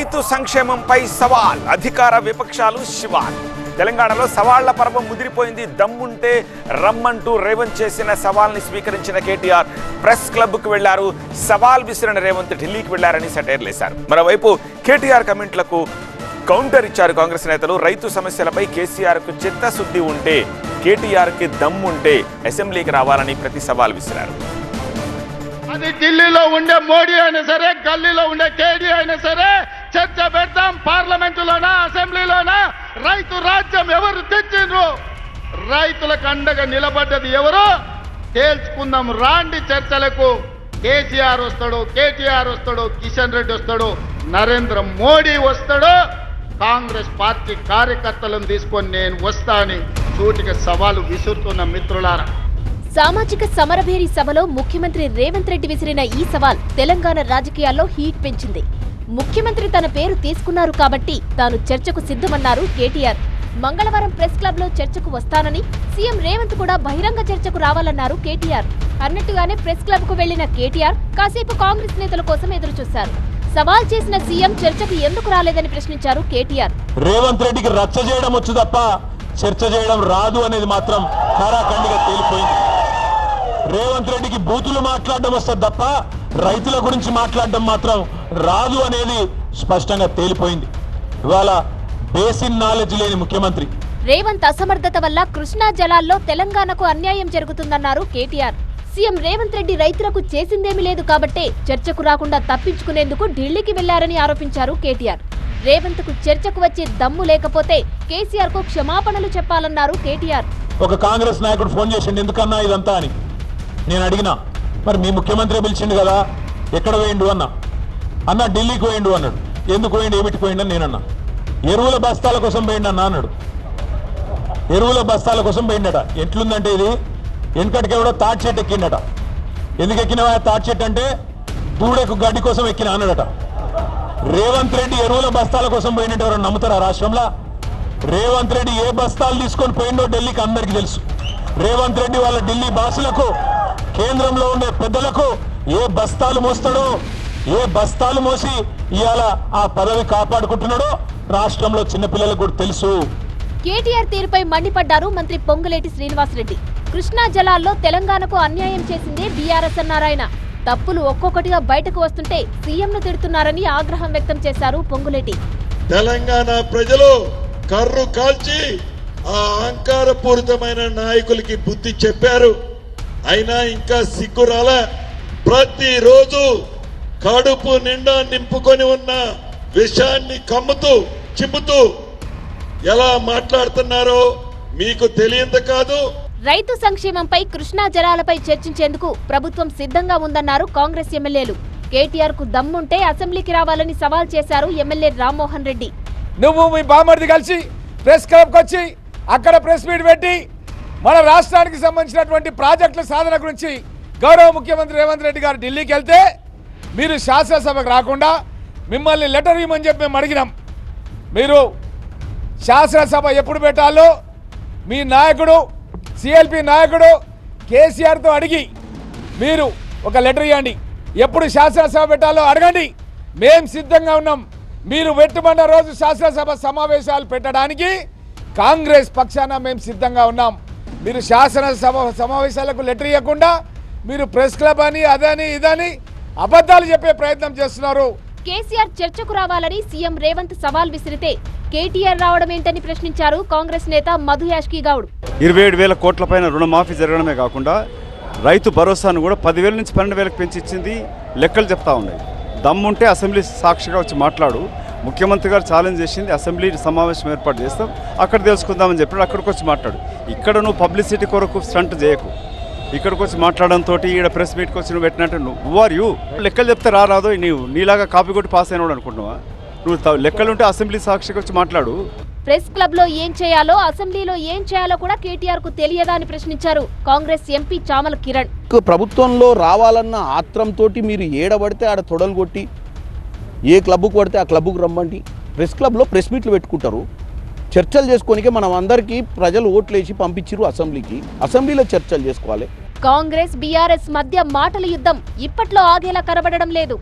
రైతు సంక్షేమంపై సవాల్, అధికార విపక్షాలు శివాల్. తెలంగాణలో సవాళ్ల పర్వం ముదిరిపోయింది. దమ్ముంటే రమ్మంటూ రేవంత్ చేసిన సవాల్ని స్వీకరించిన కేటీఆర్ ప్రెస్ క్లబ్కు వెళ్లారు. సవాల్ విసిరిన రేవంత్ ఢిల్లీకి వెళ్లారని సెటైర్లేశారు. మరోవైపు కేటీఆర్ కమెంట్లకు కౌంటర్ ఇచ్చారు కాంగ్రెస్ నేతలు. రైతు సమస్యలపై కేసీఆర్కు చిత్తశుద్ధి ఉంటే, కేటీఆర్కి దమ్ముంటే అసెంబ్లీకి రావాలని ప్రతి సవాల్ విసిరారు. అది ఢిల్లీలో ఉండే మోడీ అయినా సరే, గల్లీలో ఉండే కేడీ అయినా సరే, చర్చ పెడతాం. పార్లమెంటులోనా, అసెంబ్లీలోనా? రైతు రాజ్యం ఎవరు తెచ్చిండ్రు? రైతులకు అండగా నిలబడ్డది ఎవరు? తేల్చుకుందాం. రాండి చర్చలకు. కేసీఆర్ వస్తాడు, కేటీఆర్ వస్తాడు, కిషన్ రెడ్డి వస్తాడు, నరేంద్ర మోడీ వస్తాడు. కాంగ్రెస్ పార్టీ కార్యకర్తలను తీసుకొని నేను వస్తా అని సూటిగా సవాలు విసురుతున్న మిత్రులారా. సామాజిక సమరభేరి సభలో ముఖ్యమంత్రి రేవంత్ రెడ్డి విసిరిన ఈ సవాల్ తెలంగాణ రాజకీయాల్లో హీట్ పెంచింది. ముఖ్యమంత్రి తన పేరు తీసుకున్నారు కాబట్టి తాను చర్చకు సిద్ధమన్నారు కేటీఆర్. మంగళవారం ప్రెస్ క్లబ్ లో చర్చకు వస్తానని, సీఎం రేవంత్ కూడా బహిరంగ చర్చకు రావాలన్నారు కేటీఆర్. అన్నట్టుగానే ప్రెస్ క్లబ్ కు వెళ్లిన కేటీఆర్ కాసేపు కాంగ్రెస్ నేతల కోసం ఎదురుచూశారు. సవాల్ చేసిన సీఎం చర్చకు ఎందుకు రాలేదని ప్రశ్నించారు కేటీఆర్. రేవంత్ రెడ్డికి రచ్చ చేయడం వచ్చు తప్ప చర్చ చేయడం రాదు అనేది మాత్రం ఖరాఖండిగా తేలిపోయింది. రేవంత్ రెడ్డికి బూతులు మాట్లాడడం వస్తుంది తప్ప రైతుల గురించి మాట్లాడడం మాత్రం రాదు అనేది స్పష్టంగా తేలిపోయింది. ఇవాళ బేసిక్ నాలెడ్జ్ లేని ముఖ్యమంత్రి. రేవంత్ అసమర్థత వల్ల కృష్ణా జలాల్లో తెలంగాణకు అన్యాయం జరుగుతుందన్నారు కేటీఆర్. సీఎం రేవంత్ రెడ్డి రైతులకు చేసిందేమీ లేదు కాబట్టే చర్చకు రాకుండా తప్పించుకునేందుకు ఢిల్లీకి వెళ్లారని ఆరోపించారు కేటీఆర్. రేవంత్ కు చర్చకు వచ్చే దమ్ము లేకపోతే కేసీఆర్ కు క్షమాపణలు చెప్పాలన్నారు కేటీఆర్. ఒక కాంగ్రెస్ నాయకుడు ఫోన్ చేసిండు, ఎందుకన్నా ఇదంతా అని. నేను అడిగినా, మరి మీ ముఖ్యమంత్రి పిలిచిండు కదా, ఎక్కడ పోయిండు అన్న ఢిల్లీకి పోయిండు అన్నాడు. ఎందుకు పోయిండు, ఏమిటి పోయిండు అని నేనన్నా. ఎరువుల బస్తాల కోసం పోయిండు అన్న అన్నాడు. ఎరువుల బస్తాల కోసం పోయిండట. ఎట్లుందంటే ఇది, వెనకటికి ఎవడో తాటి చెట్టు ఎక్కిండట. ఎందుకు ఎక్కినవా తాటి చెట్టు అంటే, దూడకు గడ్డి కోసం ఎక్కిన అన్నాడట. రేవంత్ రెడ్డి ఎరువుల బస్తాల కోసం పోయినట్టు ఎవరైనా నమ్ముతారా రాష్ట్రంలో? రేవంత్ రెడ్డి ఏ బస్తాలు తీసుకొని పోయిండో ఢిల్లీకి అందరికీ తెలుసు. రేవంత్ రెడ్డి వాళ్ళ ఢిల్లీ బాసులకు, కేంద్రంలో ఉండే పెద్దలకు ఏ బస్తాలు మోస్తాడో, ఏ బస్తాలు మోసి ఇవాళ ఆ పదవి కాపాడుకుంటున్నాడో రాష్ట్రంలో చిన్నపిల్లలకు కూడా తెలుసు. కేటీఆర్ తీరుపై మండిపడ్డారు మంత్రి పొంగులేటి శ్రీనివాసరెడ్డి. కృష్ణా జలాల్లో తెలంగాణకు అన్యాయం చేసిందే బీఆర్ఎస్ అన్నారాయన. తప్పులు ఒక్కొక్కటిగా బయటకు వస్తుంటే సీఎంను తిడుతున్నారని ఆగ్రహం వ్యక్తం చేశారు పొంగులేటి. తెలంగాణ ప్రజలు కర్రు కాల్చి ఆ అహంకారపూరితమైన నాయకులకి బుద్ధి చెప్పారు. అయినా ఇంకా సిగ్గురాల. ప్రతిరోజు కడుపు నిండా నింపుకొని ఉన్న విషాన్ని కమ్ముతూ చిమ్ముతూ ఎలా మాట్లాడుతున్నారో మీకు తెలియదు కాదు. రైతు సంక్షేమంపై కృష్ణా జలాలపై చర్చించేందుకు ప్రభుత్వం సిద్ధంగా ఉందన్నారు కాంగ్రెస్ ఎమ్మెల్యేలు. కేటీఆర్ కు దమ్ముంటే అసెంబ్లీకి రావాలని సవాల్ చేశారు ఎమ్మెల్యే రామ్మోహన్ రెడ్డి. నువ్వు మీ బామర్ది కలిసి ప్రెస్ క్లబ్కి వచ్చి అక్కడ ప్రెస్ మీట్ పెట్టి మన రాష్ట్రానికి సంబంధించినటువంటి ప్రాజెక్టుల సాధన గురించి గౌరవ ముఖ్యమంత్రి రేవంత్ రెడ్డి గారు ఢిల్లీకి వెళ్తే మీరు శాసనసభకు రాకుండా మిమ్మల్ని లెటర్ ఇవ్వమని చెప్పి మేము అడిగినాం. మీరు శాసనసభ ఎప్పుడు పెట్టాలో మీ నాయకుడు, సిఎల్పి నాయకుడు కేసీఆర్తో అడిగి మీరు ఒక లెటర్ ఇవ్వండి. ఎప్పుడు శాసనసభ పెట్టాలో అడగండి. మేం సిద్ధంగా ఉన్నాం. మీరు పెట్టుమన్న రోజు శాసనసభ సమావేశాలు పెట్టడానికి కాంగ్రెస్ పక్షాన మేము సిద్ధంగా ఉన్నాం. మీరు శాసనసభ సమావేశాలకు లెటర్ ఇవ్వకుండా మీరు ప్రెస్ క్లబ్ అని అదని ఇదని అబద్ధాలు చెప్పే ప్రయత్నం చేస్తున్నారు. కేసీఆర్ చర్చకు రావాలని సీఎం రేవంత్ సవాల్ విసిరితే కేటీఆర్ రావడం ఏంటని ప్రశ్నించారు కాంగ్రెస్ నేత మధు యాష్కి గౌడ్. 27,000 కోట్ల పైన రుణమాఫీ జరగడమే కాకుండా రైతు భరోసాను కూడా 10,000 నుంచి 12,000 పెంచి ఇచ్చింది. లెక్కలు చెప్తా ఉన్నాయి. దమ్ముంటే అసెంబ్లీ సాక్షిగా వచ్చి మాట్లాడు. ముఖ్యమంత్రి గారు ఛాలెంజ్ చేసింది అసెంబ్లీ సమావేశం ఏర్పాటు చేస్తాం, అక్కడ తెలుసుకుందామని చెప్పాడు. అక్కడికి వచ్చి మాట్లాడు. ఇక్కడ నువ్వు పబ్లిసిటీ కొరకు స్టంట్ చేయకు. ఇక్కడికి వచ్చి మాట్లాడడంతో ఈడ ప్రెస్ మీట్కి వచ్చి నువ్వు పెట్టినట్టు నువ్వు ఆర్ యూ లెక్కలు చెప్తే రాదు. నీలాగా కాపీ కొట్టి పాస్ అయినాడు అనుకుంటున్నావా? నువ్వు లెక్కలుంటే అసెంబ్లీ సాక్షిగా వచ్చి మాట్లాడు. ప్రెస్ క్లబ్ లో ఏం చేయాలో, అసెంబ్లీలో ఏం చేయాలో కూడా కేటీఆర్ కు తెలియదా అని ప్రశ్నించారు కాంగ్రెస్ ఎంపీ చామల కిరణ్. ప్రభుత్వంలో రావాలన్న ఆత్రంతో మీరు ఏడబడితే ఆడ తొడలు కొట్టి, ఏ క్లబ్కు పడితే ఆ క్లబ్కు రమ్మండి. ప్రెస్ క్లబ్లో ప్రెస్ మీట్లు పెట్టుకుంటారు. చర్చలు చేసుకోనికే మనం అందరికీ ప్రజలు ఓట్లేసి పంపించారు అసెంబ్లీకి. అసెంబ్లీలో చర్చలు చేసుకోవాలి. కాంగ్రెస్ బీఆర్ఎస్ మధ్య మాటల యుద్ధం ఇప్పట్లో ఆగేలా కనబడడం లేదు.